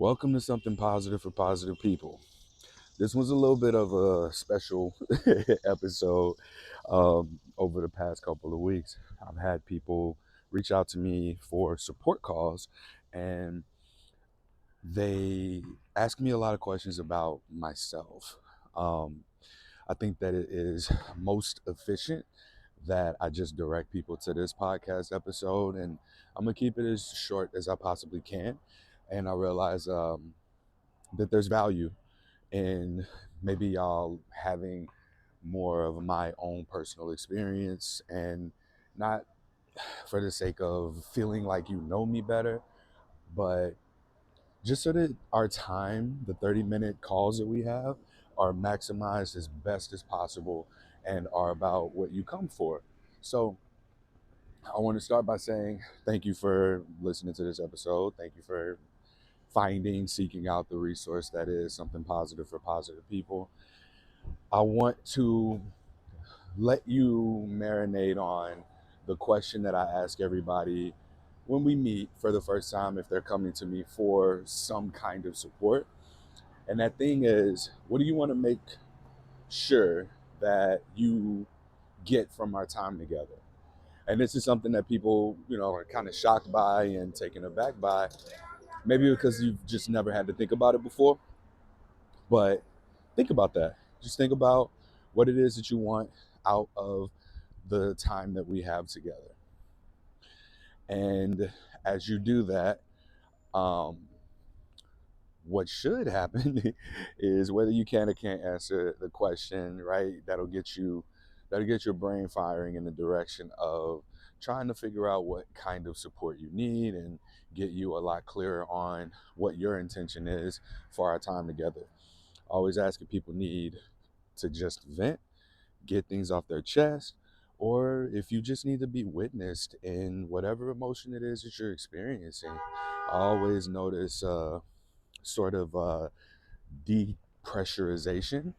Welcome to Something Positive for Positive People. This was a little bit of a special episode over the past couple of weeks. I've had people reach out to me for support calls, and they ask me a lot of questions about myself. Um, I think that it is most efficient that I just direct people to this podcast episode, and I'm gonna keep it as short as I possibly can. And I realize that there's value in maybe y'all having more of my own personal experience, and not for the sake of feeling like you know me better, but just so that our time, the 30-minute calls that we have, are maximized as best as possible and are about what you come for. So I want to start by saying thank you for listening to this episode. Thank you for seeking out the resource that is Something Positive for Positive People. I want to let you marinate on the question that I ask everybody when we meet for the first time if they're coming to me for some kind of support. And that thing is, what do you want to make sure that you get from our time together? And this is something that people, are kind of shocked by and taken aback by, maybe because you've just never had to think about it before. But think about that. Just think about what it is that you want out of the time that we have together. And as you do that, um, what should happen is, whether you can or can't answer the question, right? That'll get your brain firing in the direction of trying to figure out what kind of support you need and get you a lot clearer on what your intention is for our time together. Always ask if people need to just vent, get things off their chest, or if you just need to be witnessed in whatever emotion it is that you're experiencing. I always notice sort of depressurization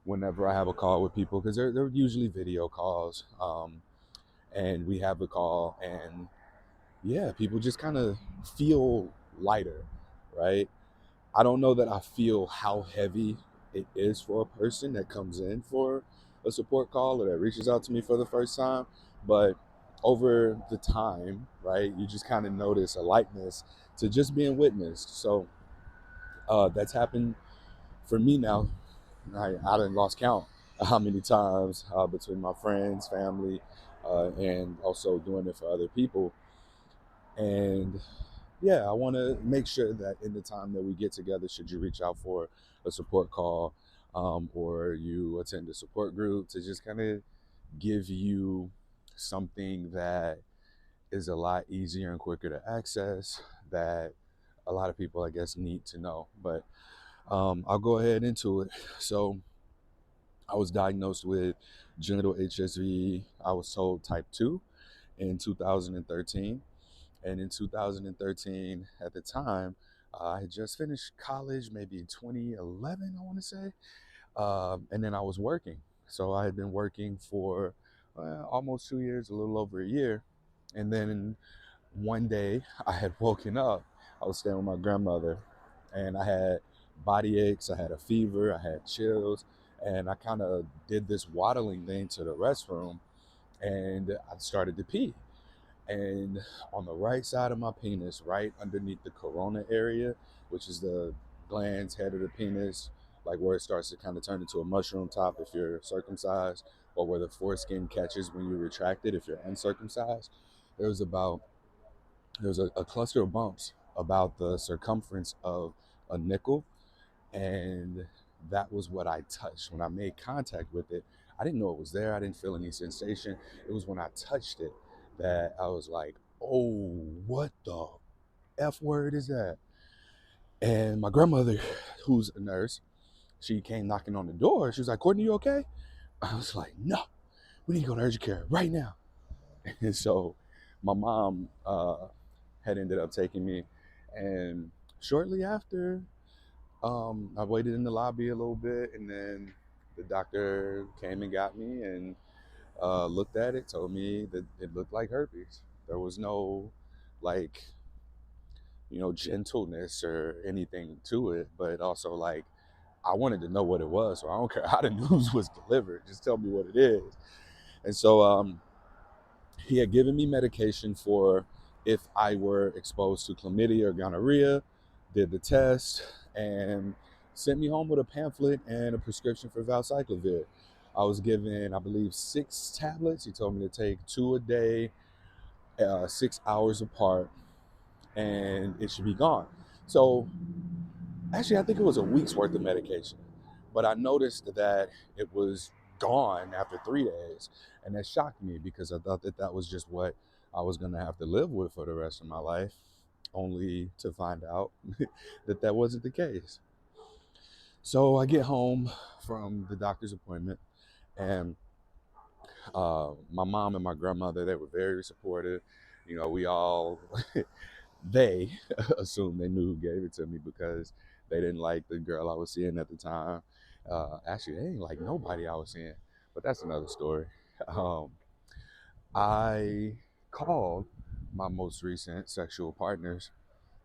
whenever I have a call with people, because they're usually video calls, and we have a call, and yeah, people just kind of feel lighter, right? I don't know that I feel how heavy it is for a person that comes in for a support call or that reaches out to me for the first time, but over the time, right, you just kind of notice a lightness to just being witnessed. So that's happened for me now. I done lost count how many times, between my friends, family, and also doing it for other people. And yeah, I want to make sure that in the time that we get together, should you reach out for a support call, or you attend a support group, to just kind of give you something that is a lot easier and quicker to access, that a lot of people, I guess, need to know. But I'll go ahead into it. So I was diagnosed with genital HSV. I was told type 2 in 2013. And in 2013, at the time, I had just finished college, maybe in 2011, I want to say. And then I was working. So I had been working for almost 2 years, a little over a year. And then one day I had woken up. I was staying with my grandmother, and I had body aches, I had a fever, I had chills, and I kind of did this waddling thing to the restroom, and I started to pee. And on the right side of my penis, right underneath the corona area, which is the glans head of the penis, like where it starts to kind of turn into a mushroom top if you're circumcised, or where the foreskin catches when you retract it if you're uncircumcised, there was about there's a cluster of bumps about the circumference of a nickel, and that was what I touched. When I made contact with it, I didn't know it was there. I didn't feel any sensation. It was when I touched it that I was like, oh, what the F word is that? And my grandmother, who's a nurse, she came knocking on the door. She was like, Courtney, you okay? I was like, no, we need to go to urgent care right now. And so my mom had ended up taking me, and shortly after, I waited in the lobby a little bit, and then the doctor came and got me and looked at it, told me that it looked like herpes. There was no like gentleness or anything to it, but also like I wanted to know what it was. So I don't care how the news was delivered. Just tell me what it is. And so he had given me medication for if I were exposed to chlamydia or gonorrhea, did the test, and sent me home with a pamphlet and a prescription for valcyclovir. I was given, I believe, 6 tablets. He told me to take 2 a day, 6 hours apart, and it should be gone. So actually, I think it was a week's worth of medication, but I noticed that it was gone after 3 days, and that shocked me because I thought that that was just what I was going to have to live with for the rest of my life, only to find out that that wasn't the case. So I get home from the doctor's appointment, and my mom and my grandmother, they were very supportive. We all they assumed they knew who gave it to me because they didn't like the girl I was seeing at the time. Actually, they didn't like nobody I was seeing, but that's another story. Um, I called my most recent sexual partners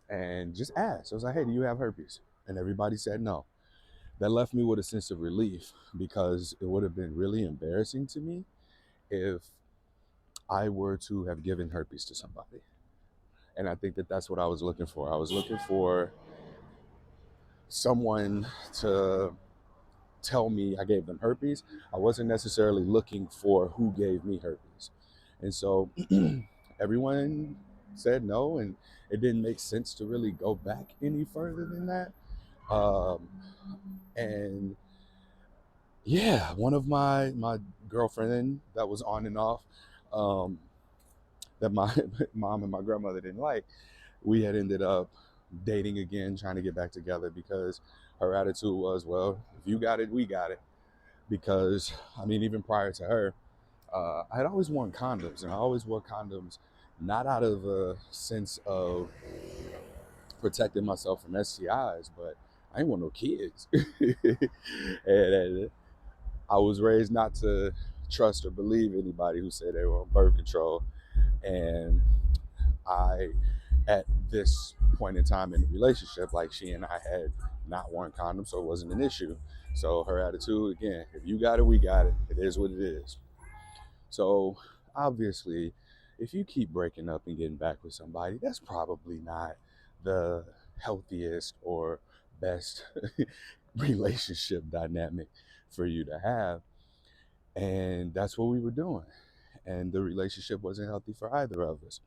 and just asked. I was like, "Hey, do you have herpes?" And everybody said no. That left me with a sense of relief because it would have been really embarrassing to me if I were to have given herpes to somebody. And I think that that's what I was looking for. I was looking for someone to tell me I gave them herpes. I wasn't necessarily looking for who gave me herpes. And so everyone said no, and it didn't make sense to really go back any further than that. Um, and yeah, one of my girlfriend that was on and off, um, that my mom and my grandmother didn't like, we had ended up dating again, trying to get back together because her attitude was, well, if you got it, we got it. Because, I mean, even prior to her, I had always worn condoms, and I always wore condoms not out of a sense of protecting myself from STIs, but I ain't want no kids. and I was raised not to trust or believe anybody who said they were on birth control. And I, at this point in time in the relationship, like she and I had not worn condoms, so it wasn't an issue. So her attitude, again, if you got it, we got it. It is what it is. So obviously, if you keep breaking up and getting back with somebody, that's probably not the healthiest or best relationship dynamic for you to have. And that's what we were doing. And the relationship wasn't healthy for either of us.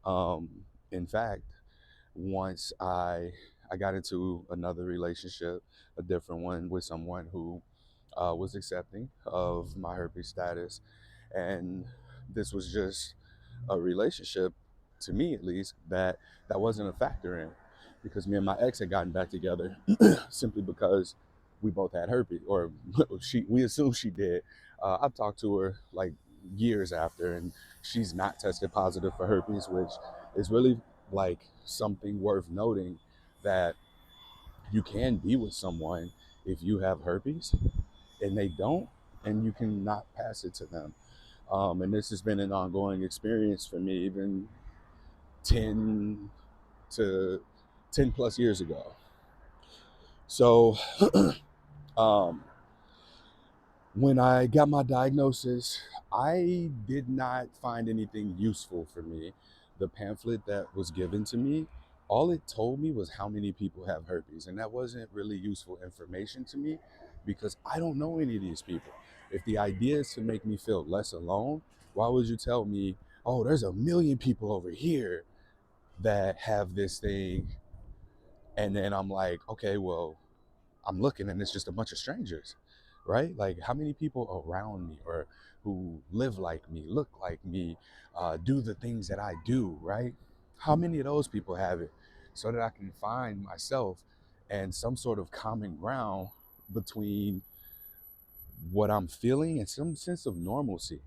Um, in fact, once I got into another relationship, a different one with someone who was accepting of my herpes status, and this was just a relationship, to me at least, that wasn't a factor in, because me and my ex had gotten back together simply because we both had herpes, or we assumed she did. I've talked to her like years after, and she's not tested positive for herpes, which is really like something worth noting, that you can be with someone if you have herpes and they don't, and you can not pass it to them. And this has been an ongoing experience for me, even 10 to 10 plus years ago. So um, when I got my diagnosis, I did not find anything useful for me. The pamphlet that was given to me, all it told me was how many people have herpes. And that wasn't really useful information to me because I don't know any of these people. If the idea is to make me feel less alone, why would you tell me, oh, there's a million people over here that have this thing? And then I'm like, okay, well, I'm looking and it's just a bunch of strangers, right? Like, how many people around me or who live like me, look like me, do the things that I do, right? How many of those people have it, so that I can find myself and some sort of common ground between what I'm feeling and some sense of normalcy.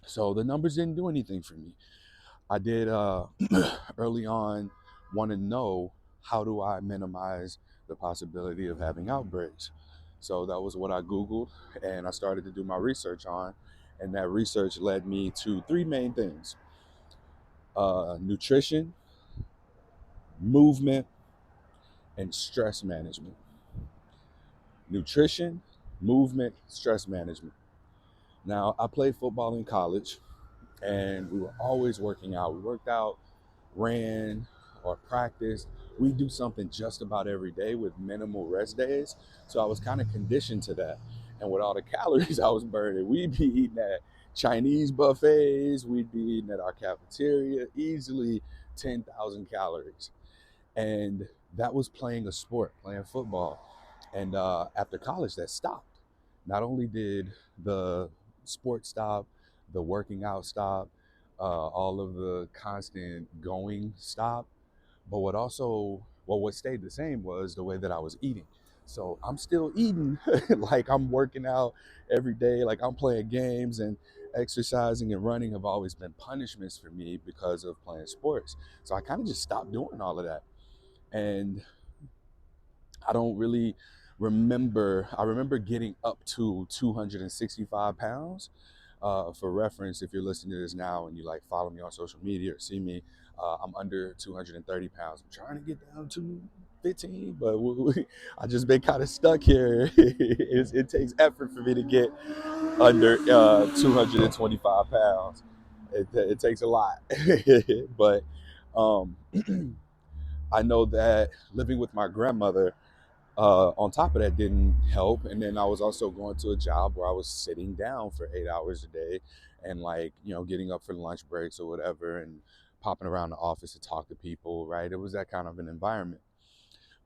So the numbers didn't do anything for me. I did early on want to know, how do I minimize the possibility of having outbreaks? So that was what I Googled and I started to do my research on. And that research led me to three main things: nutrition, movement, and stress management. Nutrition, movement, stress management. Now, I played football in college, and we were always working out. We worked out, ran, or practiced. We do something just about every day with minimal rest days. So I was kind of conditioned to that. And with all the calories I was burning, we'd be eating at Chinese buffets, we'd be eating at our cafeteria, easily 10,000 calories. And that was playing a sport, playing football. And after college, that stopped. Not only did the sport stop, the working out stop, all of the constant going stop, but what stayed the same was the way that I was eating. So I'm still eating like I'm working out every day, like I'm playing games, and exercising and running have always been punishments for me because of playing sports. So I kind of just stopped doing all of that. And I don't really remember. I remember getting up to 265 pounds. For reference, if you're listening to this now and you like follow me on social media or see me, I'm under 230 pounds. I'm trying to get down to 15, but I just been kind of stuck here. It takes effort for me to get under 225 pounds. It takes a lot, but um, I know that living with my grandmother, on top of that, didn't help. And then I was also going to a job where I was sitting down for 8 hours a day, and like, getting up for lunch breaks or whatever, and popping around the office to talk to people, right? It was that kind of an environment,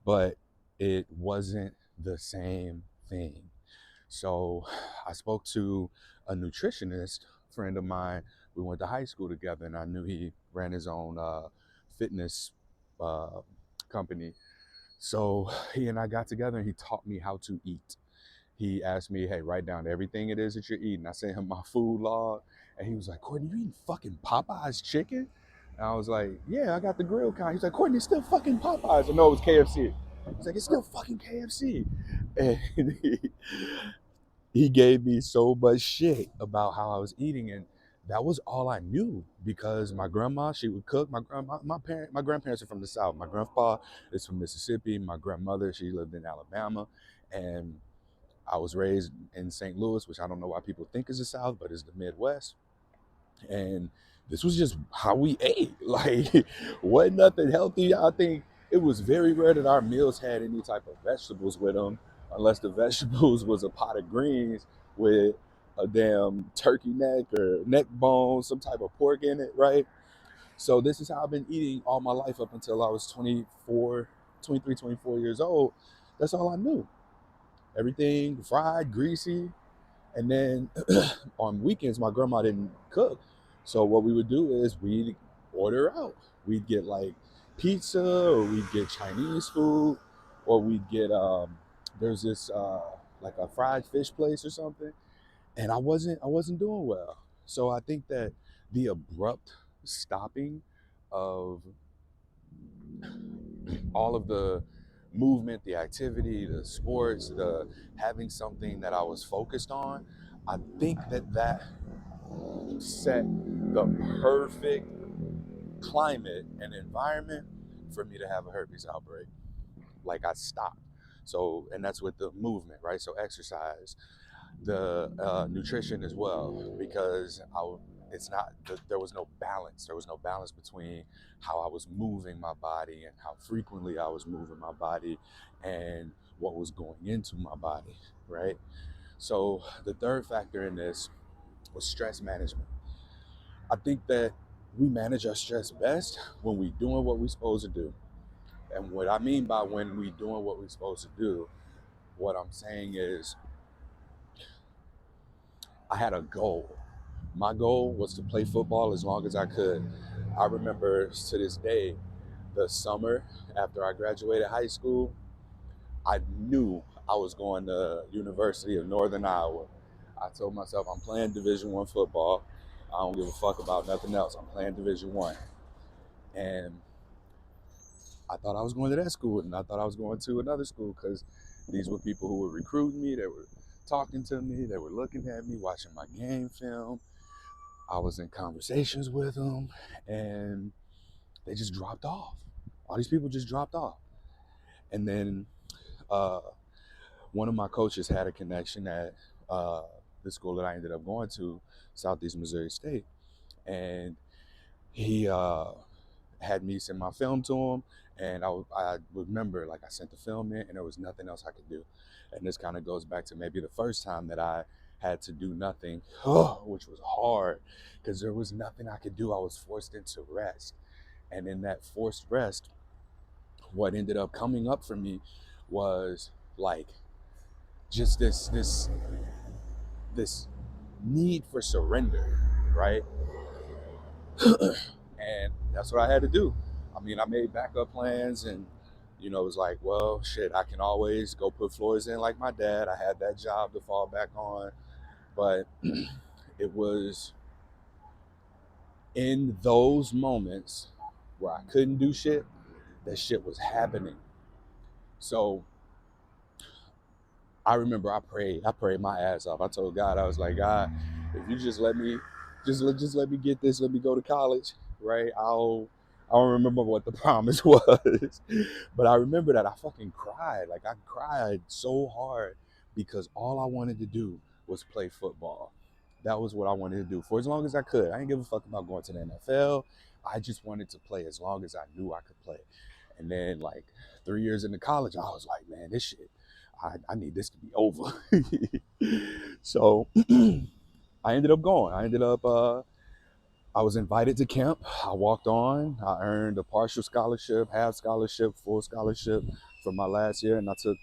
but it wasn't the same thing. So I spoke to a nutritionist friend of mine. We went to high school together, and I knew he ran his own fitness uh, company. So he and I got together, and he taught me how to eat. He asked me, hey, write down everything it is that you're eating. I sent him my food log, and he was like, Courtney, you eating fucking Popeye's chicken? And I was like, yeah, I got the grill kind. He's like, Courtney, it's still fucking Popeyes. I know it was KFC. He's like, it's still fucking KFC. And he gave me so much shit about how I was eating, and that was all I knew, because my grandma, she would cook. My grandparents are from the South. My grandpa is from Mississippi. My grandmother, she lived in Alabama, and I was raised in St. Louis, which I don't know why people think is the South, but it's the Midwest. And this was just how we ate. Like, wasn't nothing healthy. I think it was very rare that our meals had any type of vegetables with them, unless the vegetables was a pot of greens with a damn turkey neck or neck bone, some type of pork in it, right? So this is how I've been eating all my life up until I was 24, 23, 24 years old. That's all I knew. Everything fried, greasy, and then on weekends, my grandma didn't cook. So what we would do is we'd order out. We'd get like pizza, or we'd get Chinese food, or we'd get there's this like a fried fish place or something. And I wasn't doing well. So I think that the abrupt stopping of all of the movement, the activity, the sports, the having something that I was focused on, I think that set the perfect climate and environment for me to have a herpes outbreak. Like, I stopped. So, and that's with the movement, right? So exercise, the nutrition as well, because it's not, there was no balance. There was no balance between how I was moving my body and how frequently I was moving my body and what was going into my body, right? So the third factor in this was stress management. I think that we manage our stress best when we doing what we're supposed to do. And what I mean by when we doing what we're supposed to do, what I'm saying is I had a goal. My goal was to play football as long as I could. I remember to this day, the summer after I graduated high school, I knew I was going to University of Northern Iowa. I told myself I'm playing Division I football. I don't give a fuck about nothing else. I'm playing Division I. And I thought I was going to that school, and I thought I was going to another school, because these were people who were recruiting me. They were talking to me. They were looking at me, watching my game film. I was in conversations with them, and they just dropped off. all these people just dropped off. And then uh, one of my coaches had a connection at uh, the school that I ended up going to, Southeast Missouri State, and he had me send my film to him. And I remember, like, I sent the film in, and there was nothing else I could do. And this kind of goes back to maybe the first time that I had to do nothing, which was hard because there was nothing I could do. I was forced into rest. And in that forced rest, what ended up coming up for me was like just this need for surrender, right? And that's what I had to do. I mean, I made backup plans, and it was like, well, shit, I can always go put floors in like my dad. I had that job to fall back on. But it was in those moments where I couldn't do shit that shit was happening. So I remember I prayed my ass off. I told God, I was like, God, if you just let me, just let me get this, let me go to college, right? I don't remember what the promise was, but I remember that I fucking cried. Like, I cried so hard because all I wanted to do was play football. That was what I wanted to do for as long as I could. I didn't give a fuck about going to the NFL. I just wanted to play as long as I knew I could play. And then, like, 3 years into college, I was like, man, this shit, I need this to be over. So I ended up going. I was invited to camp. I walked on. I earned a partial scholarship, half scholarship, full scholarship for my last year, and I took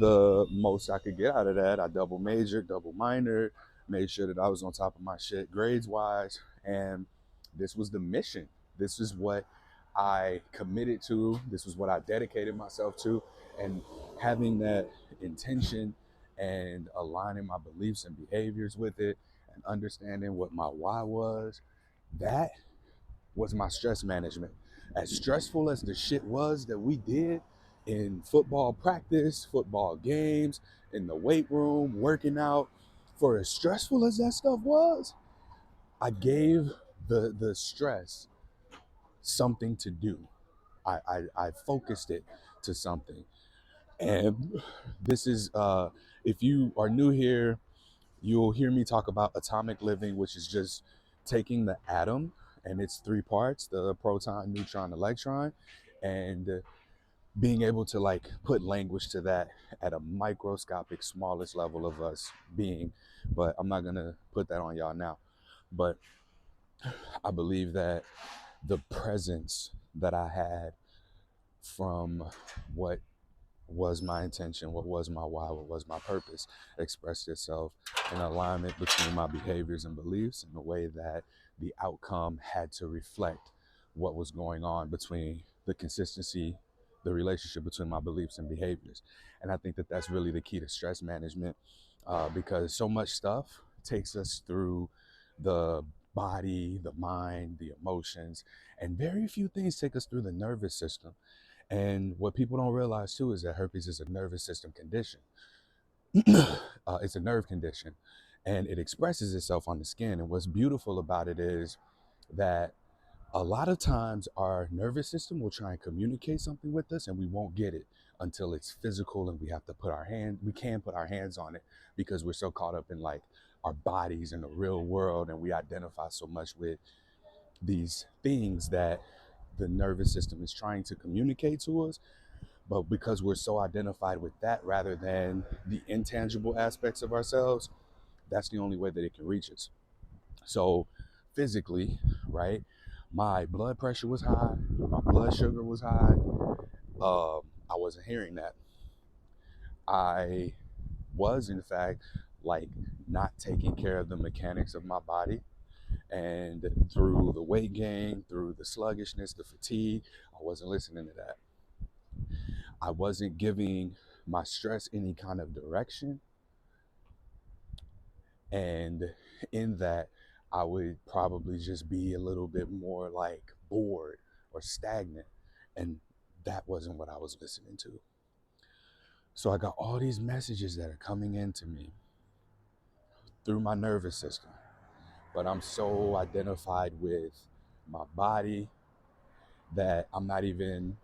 the most I could get out of that. I double majored, double minored, made sure that I was on top of my shit grades wise, and this was the mission. This is what I committed to. This was what I dedicated myself to, and having that intention and aligning my beliefs and behaviors with it and understanding what my why was, that was my stress management. As stressful as the shit was that we did in football practice, football games, in the weight room, working out, for as stressful as that stuff was, I gave the stress something to do. I focused it to something. And this is, if you are new here, you'll hear me talk about atomic living, which is just taking the atom and its three parts, the proton, neutron, electron, and being able to, like, put language to that at a microscopic, smallest level of us being. But I'm not gonna put that on y'all now. But I believe that the presence that I had from what was my intention, what was my why, what was my purpose, expressed itself in alignment between my behaviors and beliefs in a way that the outcome had to reflect what was going on between the consistency, the relationship between my beliefs and behaviors. And I think that that's really the key to stress management, because so much stuff takes us through the body, the mind, the emotions, and very few things take us through the nervous system. And what people don't realize too is that herpes is a nervous system condition. It's a nerve condition, and it expresses itself on the skin. And what's beautiful about it is that a lot of times our nervous system will try and communicate something with us, and we won't get it until it's physical, and we can put our hands on it because we're so caught up in, like, our bodies and the real world, and we identify so much with these things that the nervous system is trying to communicate to us. But because we're so identified with that rather than the intangible aspects of ourselves, that's the only way that it can reach us. So physically, right, my blood pressure was high, my blood sugar was high. I wasn't hearing that. I was, in fact, like, not taking care of the mechanics of my body. And through the weight gain, through the sluggishness, the fatigue, I wasn't listening to that. I wasn't giving my stress any kind of direction. And in that, I would probably just be a little bit more, like, bored or stagnant. And that wasn't what I was listening to. So I got all these messages that are coming into me through my nervous system. But I'm so identified with my body that I'm not even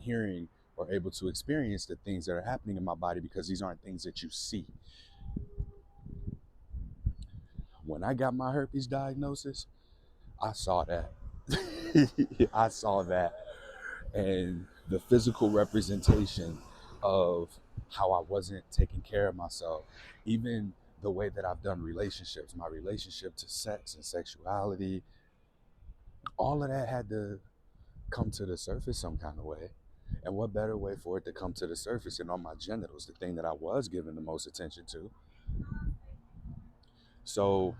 hearing or able to experience the things that are happening in my body because these aren't things that you see. When I got my herpes diagnosis, I saw that. I saw that. And the physical representation of how I wasn't taking care of myself, even the way that I've done relationships, my relationship to sex and sexuality, all of that had to come to the surface some kind of way. And what better way for it to come to the surface than on my genitals, the thing that I was giving the most attention to. So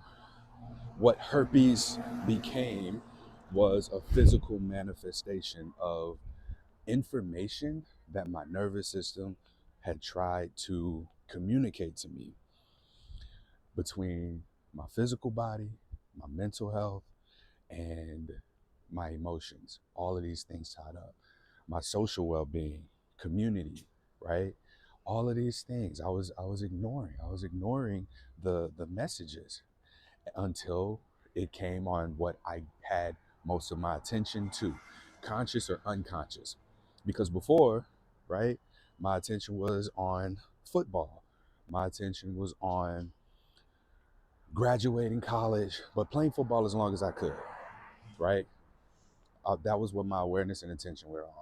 what herpes became was a physical manifestation of information that my nervous system had tried to communicate to me between my physical body, my mental health, and my emotions. All of these things tied up. My social well-being, community, right? All of these things I was ignoring. I was ignoring the messages until it came on what I had most of my attention to, conscious or unconscious. Because before, right, my attention was on football. My attention was on graduating college, but playing football as long as I could, right? That was what my awareness and attention were on.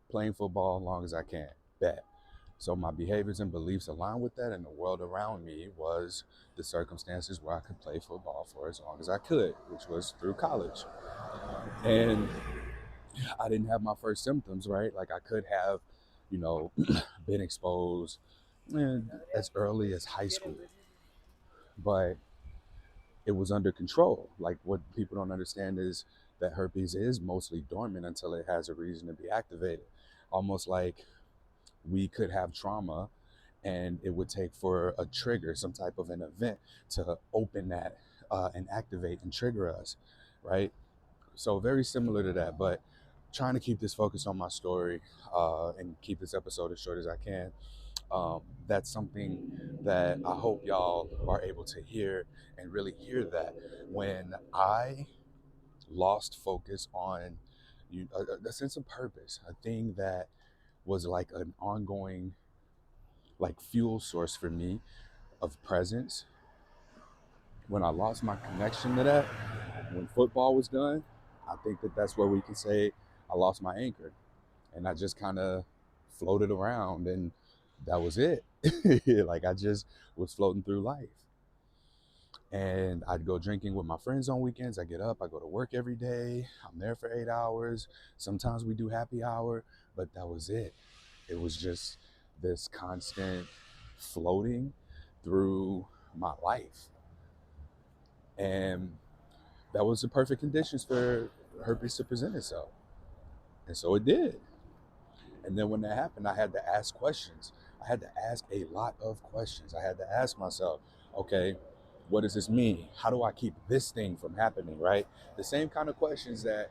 Playing football as long as I can, bet. So my behaviors and beliefs aligned with that, and the world around me was the circumstances where I could play football for as long as I could, which was through college. And I didn't have my first symptoms, right? Like I could have, you know, been exposed as early as high school, but it was under control. Like what people don't understand is that herpes is mostly dormant until it has a reason to be activated. Almost like we could have trauma and it would take for a trigger, some type of an event to open that and activate and trigger us, right? So very similar to that, but trying to keep this focused on my story and keep this episode as short as I can. That's something that I hope y'all are able to hear and really hear that when I lost focus on a sense of purpose, a thing that was like an ongoing like fuel source for me of presence. When I lost my connection to that, when football was done, I think that that's where we can say I lost my anchor, and I just kind of floated around, and that was it. Like I just was floating through life. And I'd go drinking with my friends on weekends. I get up, I go to work every day. I'm there for 8 hours. Sometimes we do happy hour, but that was it. It was just this constant floating through my life. And that was the perfect conditions for herpes to present itself. And so it did. And then when that happened, I had to ask questions. I had to ask a lot of questions. I had to ask myself, okay, what does this mean? How do I keep this thing from happening, right? The same kind of questions that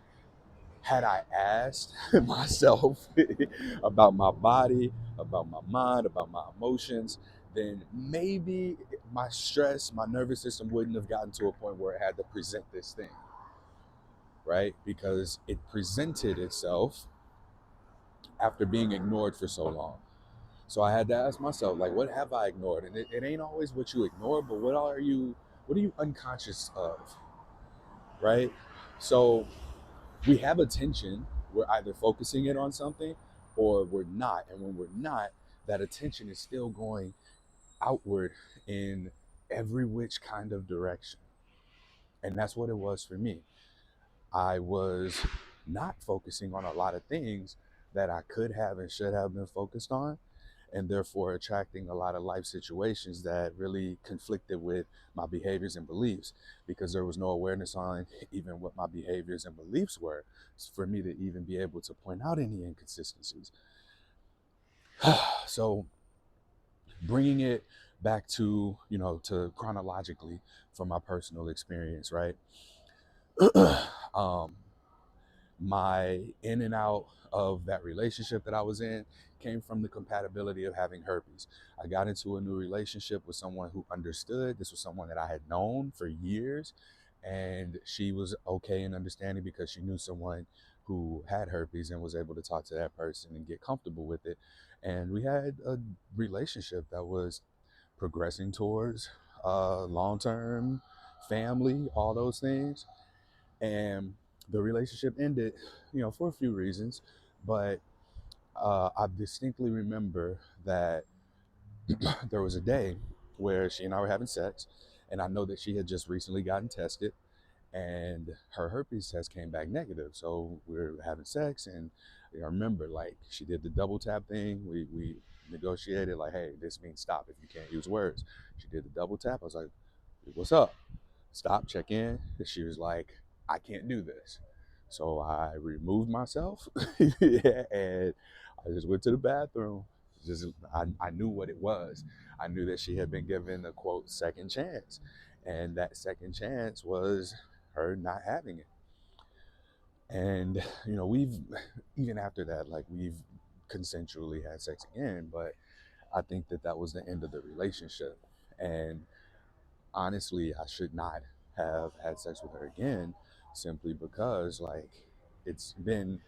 had I asked myself about my body, about my mind, about my emotions, then maybe my stress, my nervous system wouldn't have gotten to a point where it had to present this thing, right? Because it presented itself after being ignored for so long. So I had to ask myself, like, what have I ignored? And it ain't always what you ignore, but what are you unconscious of, right? So we have attention. We're either focusing it on something or we're not. And when we're not, that attention is still going outward in every which kind of direction. And that's what it was for me. I was not focusing on a lot of things that I could have and should have been focused on, and therefore attracting a lot of life situations that really conflicted with my behaviors and beliefs because there was no awareness on even what my behaviors and beliefs were for me to even be able to point out any inconsistencies. So bringing it back to, to chronologically from my personal experience, right? um, my in and out of that relationship that I was in came from the compatibility of having herpes. I got into a new relationship with someone who understood. This was someone that I had known for years, and she was okay and understanding because she knew someone who had herpes and was able to talk to that person and get comfortable with it. And we had a relationship that was progressing towards long term family, all those things. And the relationship ended, for a few reasons. But I distinctly remember that there was a day where she and I were having sex, and I know that she had just recently gotten tested, and her herpes test came back negative. So we were having sex, and I remember like she did the double tap thing. We negotiated like, hey, this means stop if you can't use words. She did the double tap. I was like, what's up? Stop, check in. And she was like, I can't do this. So I removed myself and I just went to the bathroom. Just I knew what it was. I knew that she had been given a quote second chance. And that second chance was her not having it. And we've even after that, like we've consensually had sex again, but I think that that was the end of the relationship. And honestly, I should not have had sex with her again simply because, like, it's been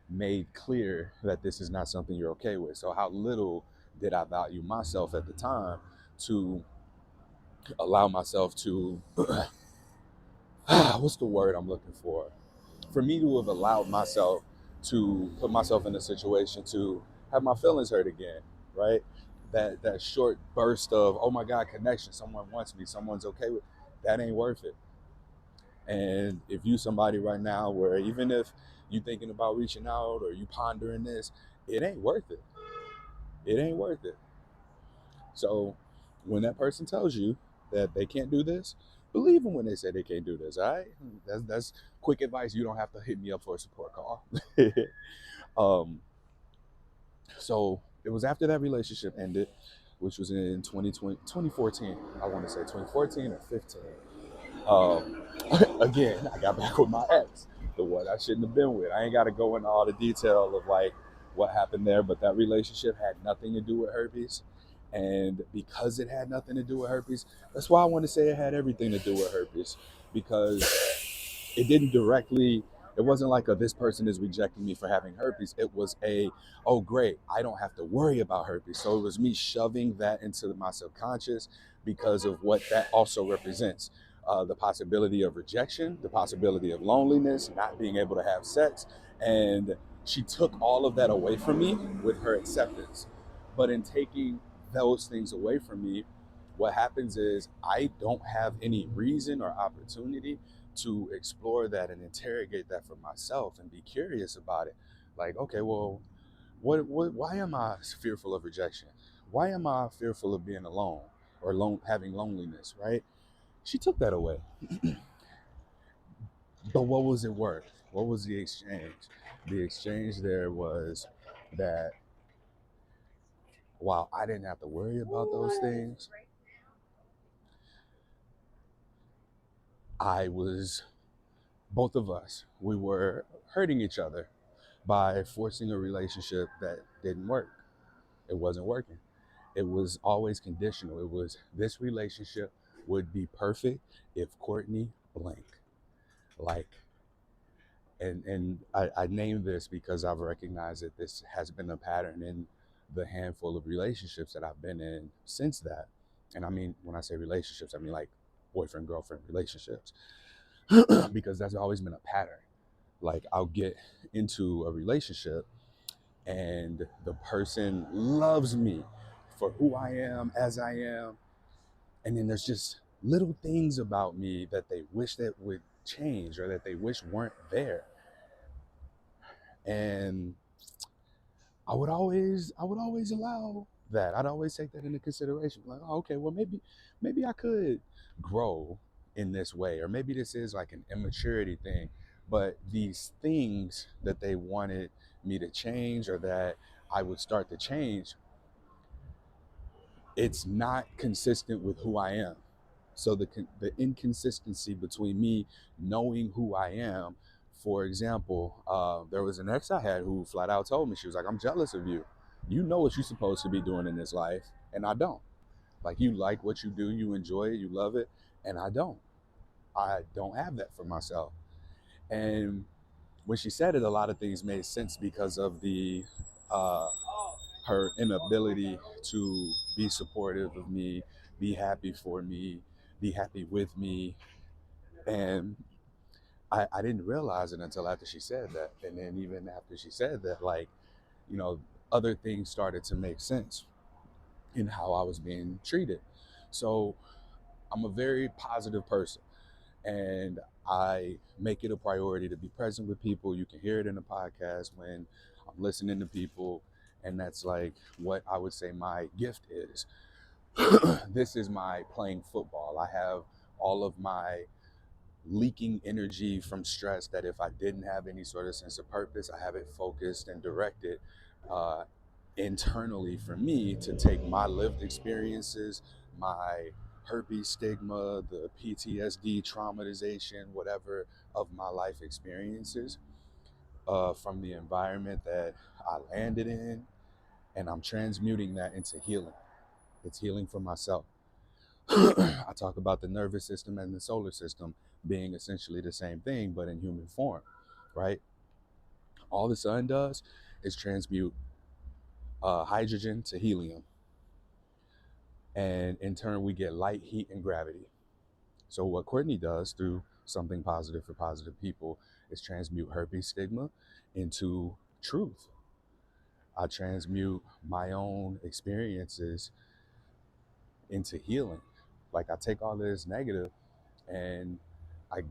made clear that this is not something you're okay with. So, how little did I value myself at the time to allow myself to, what's the word I'm looking for? For me to have allowed myself to put myself in a situation to have my feelings hurt again, right? That short burst of, oh my God, connection, someone wants me, someone's okay with, that ain't worth it. And if you somebody right now where even if you thinking about reaching out or you pondering this, it ain't worth it. It ain't worth it. So when that person tells you that they can't do this, believe them when they say they can't do this. All right, that's quick advice. You don't have to hit me up for a support call. um, so it was after that relationship ended, which was in 2020, 2014. I want to say 2014 or 15. Again, I got back with my ex, the one I shouldn't have been with. I ain't got to go into all the detail of like what happened there, but that relationship had nothing to do with herpes. And because it had nothing to do with herpes, that's why I want to say it had everything to do with herpes, because it didn't directly, it wasn't like a this person is rejecting me for having herpes. It was a, oh great, I don't have to worry about herpes. So it was me shoving that into my subconscious because of what that also represents. The possibility of rejection, the possibility of loneliness, not being able to have sex. And she took all of that away from me with her acceptance. But in taking those things away from me, what happens is I don't have any reason or opportunity to explore that and interrogate that for myself and be curious about it. Like, okay, well, why am I fearful of rejection? Why am I fearful of being alone or having loneliness, right? She took that away. But what was it worth? What was the exchange? The exchange there was that while I didn't have to worry about those things, I was, both of us, we were hurting each other by forcing a relationship that didn't work. It wasn't working. It was always conditional. It was this relationship would be perfect if Courtney blank. Like, and I named this because I've recognized that this has been a pattern in the handful of relationships that I've been in since that. And I mean, when I say relationships, I mean like boyfriend girlfriend relationships, because that's always been a pattern. Like I'll get into a relationship and the person loves me for who I am, as I am. And then there's just little things about me that they wish that would change or that they wish weren't there. And I would always allow that. I'd always take that into consideration. Like, oh, okay, well maybe I could grow in this way, or maybe this is like an immaturity thing. But these things that they wanted me to change or that I would start to change, it's not consistent with who I am. So the inconsistency between me knowing who I am, for example, there was an ex I had who flat out told me, she was like, I'm jealous of you. You know what you're supposed to be doing in this life, and I don't. Like you like what you do, you enjoy it, you love it, and I don't. I don't have that for myself. And when she said it, a lot of things made sense because of the uh, her inability to be supportive of me, be happy for me, be happy with me. And I didn't realize it until after she said that. And then even after she said that, like, you know, other things started to make sense in how I was being treated. So I'm a very positive person, and I make it a priority to be present with people. You can hear it in the podcast when I'm listening to people, and that's like what I would say my gift is. This is my playing football. I have all of my leaking energy from stress that if I didn't have any sort of sense of purpose, I have it focused and directed uh, internally for me to take my lived experiences, my herpes stigma, the PTSD, traumatization, whatever of my life experiences from the environment that I landed in, and I'm transmuting that into healing. It's healing for myself. I talk about the nervous system and the solar system being essentially the same thing, but in human form, right? All the sun does is transmute hydrogen to helium. And in turn, we get light, heat, and gravity. So what Courtney does through something positive for positive people is transmute herpes stigma into truth. I transmute my own experiences into healing. Like I take all this negative and I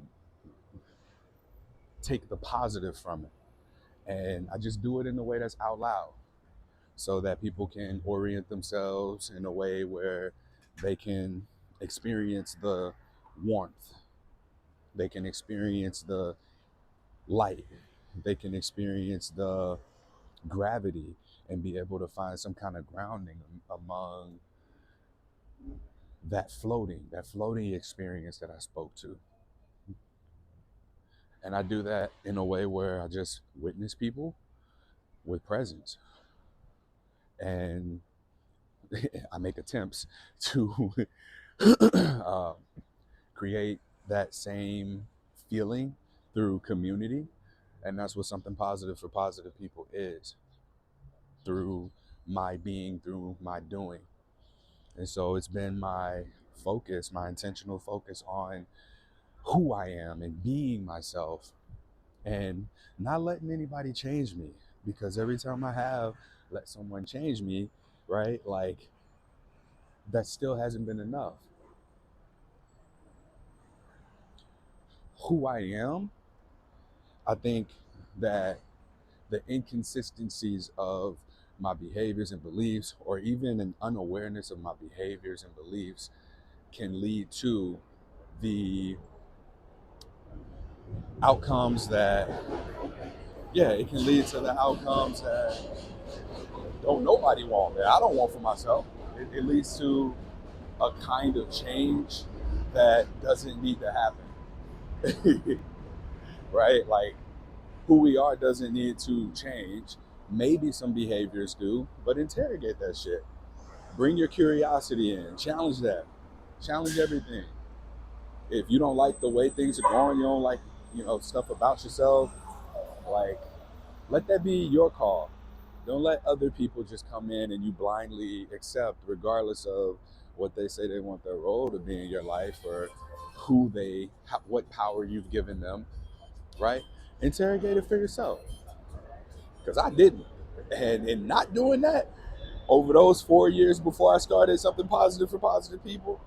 take the positive from it. And I just do it in a way that's out loud so that people can orient themselves in a way where they can experience the warmth, they can experience the light, they can experience the gravity and be able to find some kind of grounding among that floating experience that I spoke to. And I do that in a way where I just witness people with presence. And I make attempts to uh, create that same feeling through community. And that's what something positive for positive people is, through my being, through my doing. And so it's been my focus, my intentional focus on who I am and being myself and not letting anybody change me. Because every time I have let someone change me, right, like that still hasn't been enough. Who I am, I think that the inconsistencies of my behaviors and beliefs, or even an unawareness of my behaviors and beliefs, can lead to the outcomes that, yeah, it can lead to the outcomes that don't nobody want, that I don't want for myself. It leads to a kind of change that doesn't need to happen, right? Like who we are doesn't need to change. Maybe some behaviors do, but interrogate that shit. Bring your curiosity in, challenge that, challenge everything. If you don't like the way things are going, you don't like, stuff about yourself, like, let that be your call. Don't let other people just come in and you blindly accept, regardless of what they say they want their role to be in your life or what power you've given them, right? Interrogate it for yourself. Because I didn't. And in not doing that, over those 4 years before I started something positive for positive people,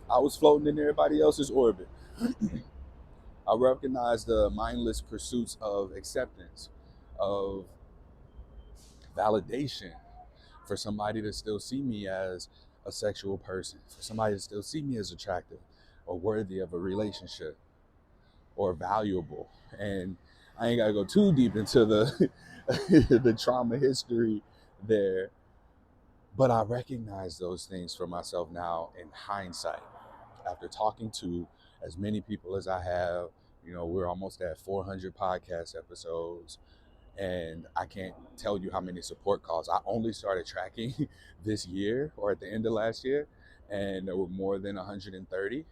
I was floating in everybody else's orbit. I recognized the mindless pursuits of acceptance, of validation, for somebody to still see me as a sexual person, for somebody to still see me as attractive or worthy of a relationship or valuable. And I ain't gotta go too deep into the the trauma history there, but I recognize those things for myself now in hindsight. After talking to as many people as I have, we're almost at 400 podcast episodes, and I can't tell you how many support calls. I only started tracking this year or at the end of last year, and there were more than 130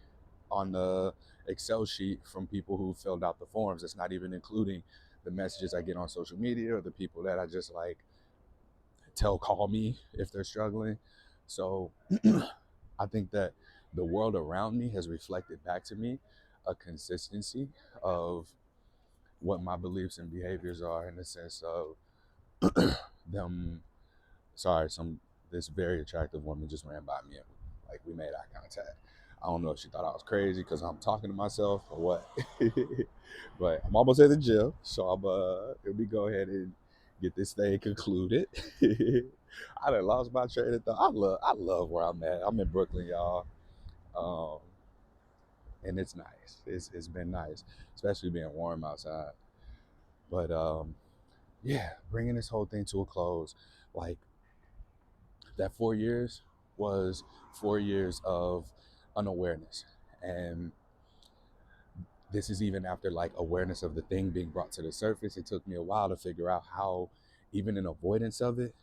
on the Excel sheet from people who filled out the forms. It's not even including the messages I get on social media or the people that I just like call me if they're struggling. So I think that the world around me has reflected back to me a consistency of what my beliefs and behaviors are, in the sense of them. Sorry, this very attractive woman just ran by me and like we made eye contact. I don't know if she thought I was crazy because I'm talking to myself or what. But I'm almost at the gym, so let me go ahead and get this thing concluded. I done lost my train of thought. I love where I'm at. I'm in Brooklyn, y'all. Um, and it's nice. It's been nice, especially being warm outside. But yeah, bringing this whole thing to a close, like that 4 years was 4 years of unawareness, and this is even after like awareness of the thing being brought to the surface. It took me a while to figure out how, even in avoidance of it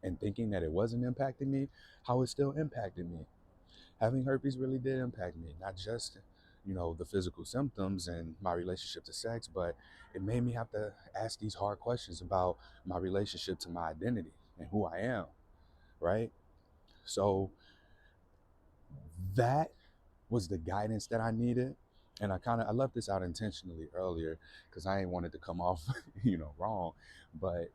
and thinking that it wasn't impacting me, how it still impacted me. Having herpes really did impact me, not just, the physical symptoms and my relationship to sex, but it made me have to ask these hard questions about my relationship to my identity and who I am, right? So that was the guidance that I needed. And I left this out intentionally earlier because I ain't wanted to come off, wrong. But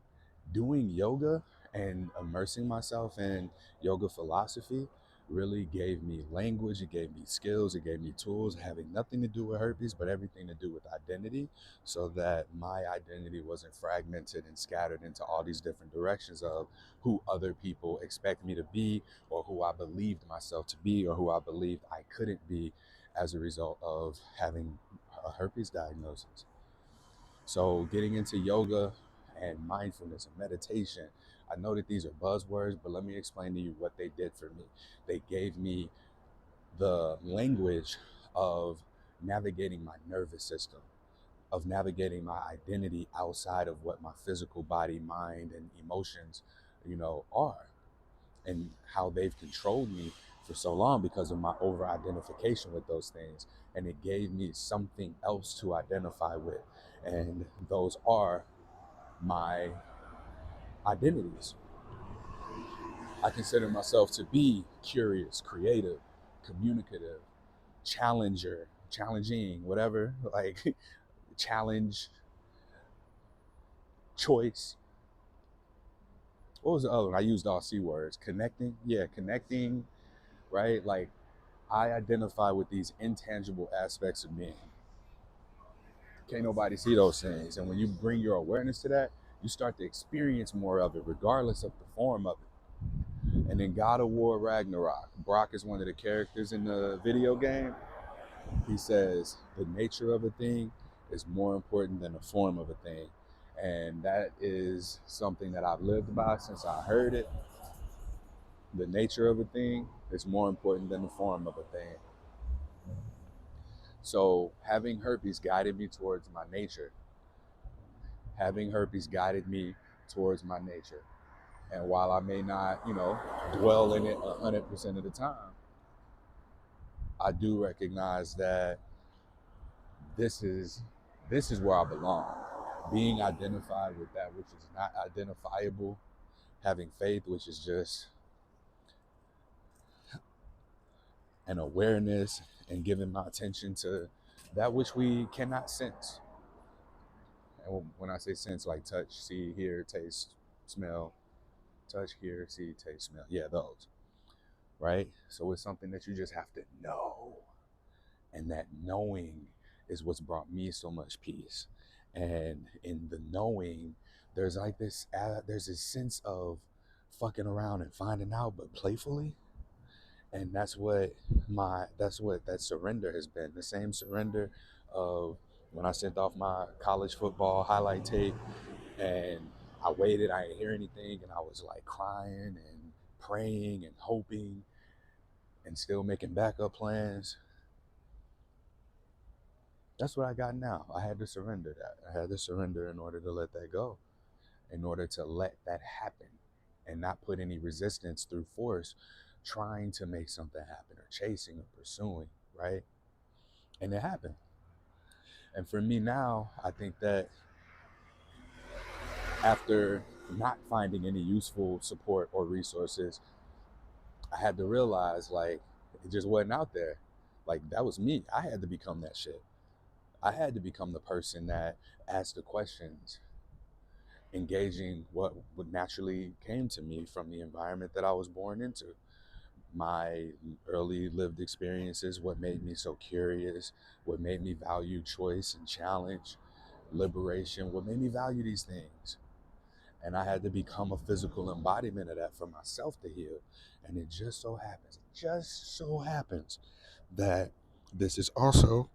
doing yoga and immersing myself in yoga philosophy really gave me language, it gave me skills, it gave me tools having nothing to do with herpes, but everything to do with identity, so that my identity wasn't fragmented and scattered into all these different directions of who other people expect me to be, or who I believed myself to be, or who I believed I couldn't be as a result of having a herpes diagnosis. So getting into yoga and mindfulness and meditation, I know that these are buzzwords, but let me explain to you what they did for me. They gave me the language of navigating my nervous system, of navigating my identity outside of what my physical body, mind, and emotions, are, and how they've controlled me for so long because of my over identification with those things. And it gave me something else to identify with. And those are my identities. I consider myself to be curious, creative, communicative, challenging, whatever, like challenge, choice. What was the other one? I used all C words. Connecting. Yeah, connecting, right? Like I identify with these intangible aspects of me. Can't nobody see those things. And when you bring your awareness to that, you start to experience more of it, regardless of the form of it. And in God of War Ragnarok, Brock is one of the characters in the video game. He says the nature of a thing is more important than the form of a thing. And that is something that I've lived by since I heard it. The nature of a thing is more important than the form of a thing. So having herpes guided me towards my nature. Having herpes guided me towards my nature. And while I may not, dwell in it 100% of the time, I do recognize that this is this is where I belong. Being identified with that which is not identifiable, having faith, which is just an awareness, and giving my attention to that which we cannot sense. And when I say sense, like touch, see, hear, taste, smell, touch, hear, see, taste, smell. Yeah, those, right? So it's something that you just have to know. And that knowing is what's brought me so much peace. And in the knowing, there's like there's this sense of fucking around and finding out, but playfully. And that's what that surrender has been. The same surrender of when I sent off my college football highlight tape and I waited, I didn't hear anything, and I was like crying and praying and hoping and still making backup plans. That's what I got now. I had to surrender that. I had to surrender in order to let that go, in order to let that happen and not put any resistance through force, trying to make something happen or chasing or pursuing, right? And it happened. And for me now, I think that After not finding any useful support or resources, I had to realize like it just wasn't out there. Like that was me. I had to become that shit. I had to become the person that asked the questions, engaging what would naturally came to me from the environment that I was born into. My early lived experiences, what made me so curious, what made me value choice and challenge, liberation, what made me value these things. And I had to become a physical embodiment of that for myself to heal. And just so happens that this is also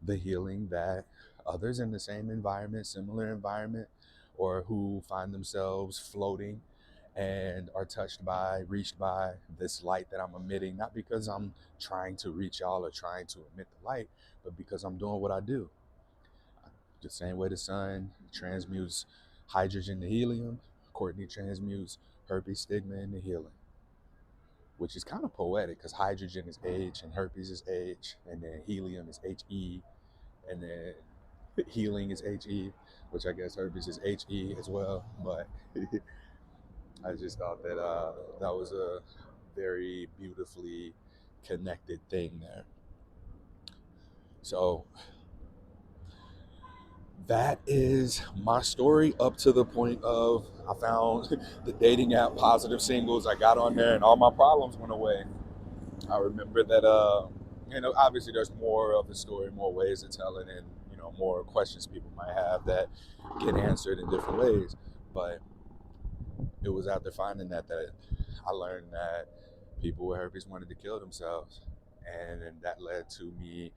the healing that others in the same environment, similar environment, or who find themselves floating and are touched by, reached by this light that I'm emitting, not because I'm trying to reach y'all or trying to emit the light, but because I'm doing what I do. The same way the sun transmutes hydrogen to helium, Courtney transmutes herpes stigma into healing, which is kind of poetic because hydrogen is H and herpes is H, and then helium is HE, and then healing is HE, which I guess herpes is HE as well. But I just thought that that was a very beautifully connected thing there. So that is my story up to the point of I found the dating app Positive Singles. I got on there and all my problems went away. I remember that, obviously there's more of the story, more ways to tell it, and, more questions people might have that get answered in different ways. But it was after finding that I learned that people with herpes wanted to kill themselves. And that led to me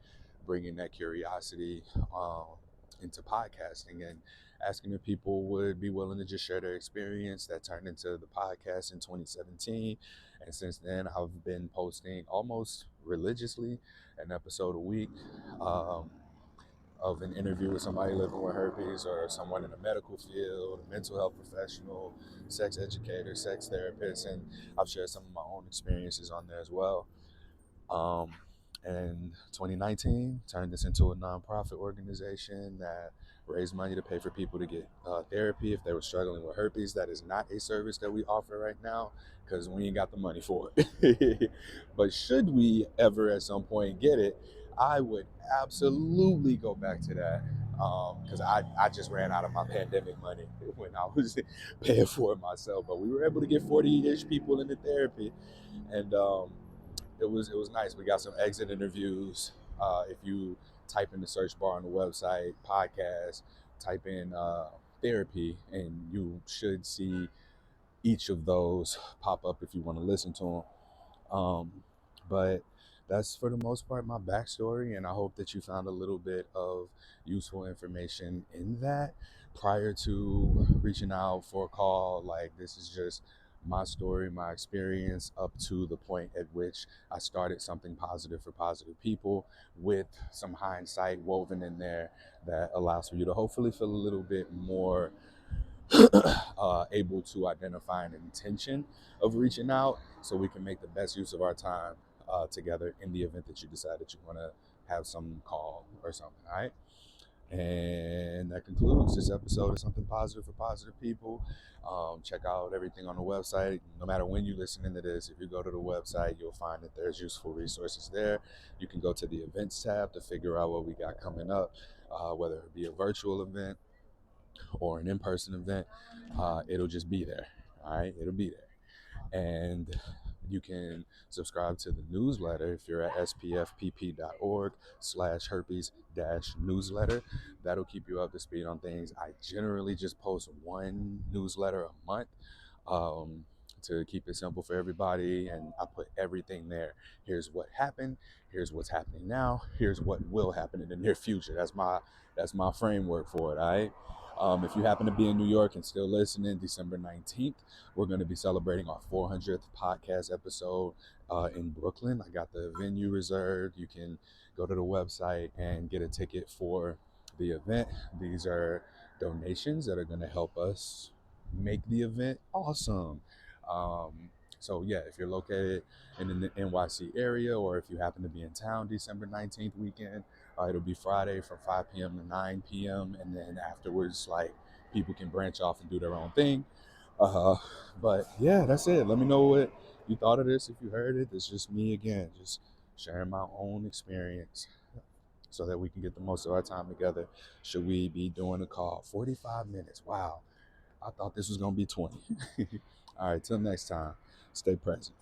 bringing that curiosity into podcasting and asking if people would be willing to just share their experience. That turned into the podcast in 2017. And since then, I've been posting almost religiously an episode a week. Of an interview with somebody living with herpes or someone in the medical field, a mental health professional, sex educator, sex therapist, and I've shared some of my own experiences on there as well. And 2019 turned this into a nonprofit organization that raised money to pay for people to get therapy if they were struggling with herpes. That is not a service that we offer right now because we ain't got the money for it. But should we ever at some point get it, I would absolutely go back to that because I just ran out of my pandemic money when I was paying for it myself. But we were able to get 40-ish people into therapy, and it was nice. We got some exit interviews. If you type in the search bar on the website, podcast, type in therapy, and you should see each of those pop up if you want to listen to them. But that's for the most part my backstory, and I hope that you found a little bit of useful information in that. Prior to reaching out for a call, like, this is just my story, my experience up to the point at which I started something positive for positive people, with some hindsight woven in there that allows for you to hopefully feel a little bit more able to identify an intention of reaching out so we can make the best use of our time together in the event that you decide that you want to have some call or something. All right. And that concludes this episode of Something Positive for Positive People. Check out everything on the website. No matter when you listen into this, if you go to the website, you'll find that there's useful resources there. You can go to the events tab to figure out what we got coming up, whether it be a virtual event or an in-person event. It'll just be there. All right, it'll be there. And you can subscribe to the newsletter if you're at spfpp.org/herpes-newsletter. That'll keep you up to speed on things. I generally just post one newsletter a month, um, to keep it simple for everybody, and I put everything there. Here's what happened, here's what's happening now, here's what will happen in the near future. That's my framework for it. All right. If you happen to be in New York and still listening, December 19th, we're going to be celebrating our 400th podcast episode in Brooklyn. I got the venue reserved. You can go to the website and get a ticket for the event. These are donations that are going to help us make the event awesome. So yeah, if you're located in the NYC area, or if you happen to be in town December 19th weekend, it'll be Friday from 5 p.m. to 9 p.m. And then afterwards, like people can branch off and do their own thing. Uh, but yeah, that's it. Let me know what you thought of this. If you heard it, it's just me again, just sharing my own experience so that we can get the most of our time together. Should we be doing a call? 45 minutes. Wow. I thought this was going to be 20. All right, till next time, stay present.